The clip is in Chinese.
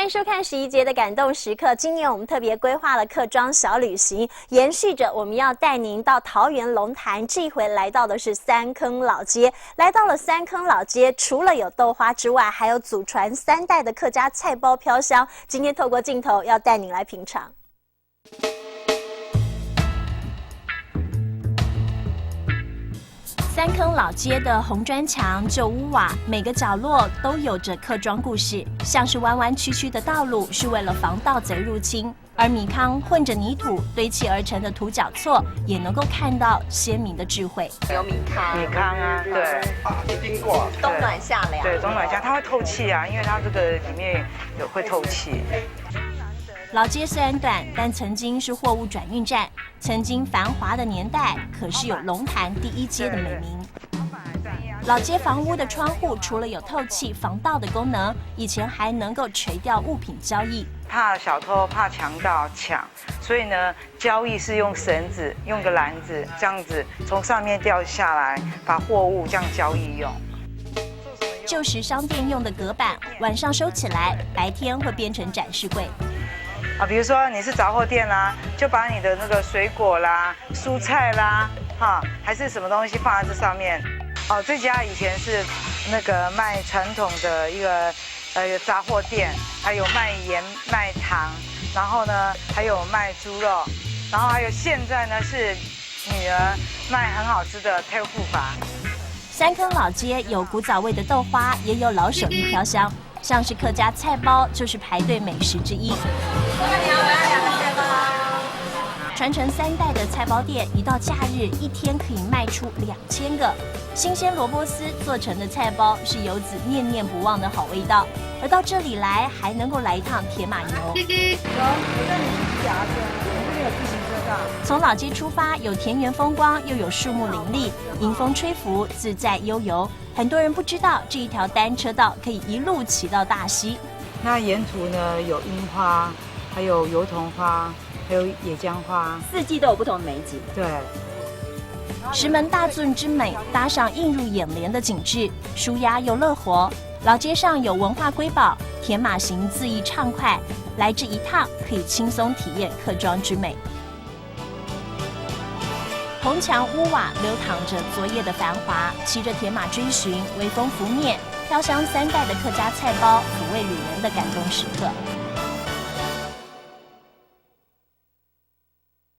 迎收看11节的感动时刻。今年我们特别规划了客庄小旅行，延续着我们要带您到桃园龙潭。这一回来到的是三坑老街，来到了三坑老街，除了有豆花之外，还有祖传3代的客家菜包飘香。今天透过镜头要带您来品尝。三坑老街的红砖墙、旧屋瓦，每个角落都有着客庄故事。像是弯弯曲曲的道路，是为了防盗贼入侵；而米糠混着泥土堆砌而成的土脚厝，也能够看到先民的智慧。有米糠啊，对，冬暖夏凉，对，冬暖夏，它会透气啊，因为它这个里面会透气。老街虽然短，但曾经是货物转运站。曾经繁华的年代，可是有龙潭第1街的美名。老街房屋的窗户除了有透气、防盗的功能，以前还能够垂钓物品交易。怕小偷、怕强盗抢，所以呢，交易是用绳子、用个篮子这样子从上面掉下来，把货物这样交易用。旧时商店用的隔板，晚上收起来，白天会变成展示柜。比如说你是杂货店啦，就把你的那个水果啦、蔬菜啦，还是什么东西放在这上面。这家以前是那个卖传统的一个杂货店，还有卖盐、卖糖，然后呢还有卖猪肉，然后还有现在呢是女儿卖很好吃的豆腐法。三坑老街有古早味的豆花，也有老手艺飘香。像是客家菜包就是排队美食之一。传承3代的菜包店，一到假日一天可以卖出2000个。新鲜萝卜丝做成的菜包是游子念念不忘的好味道。而到这里来，还能够来一趟铁马游。从老街出发，有田园风光，又有树木林立，迎风吹拂，自在悠游。很多人不知道这一条单车道可以一路骑到大溪。那沿途呢有樱花，还有油桐花，还有野姜花，4季都有不同的美景。对，石门大圳之美，搭上映入眼帘的景致，舒压又乐活。老街上有文化瑰宝，铁马行恣意畅快，来这一趟可以轻松体验客庄之美。红墙屋瓦流淌着昨夜的繁华，骑着铁马追寻，微风拂面，飘香3代的客家菜包，抚慰旅人的感动时刻。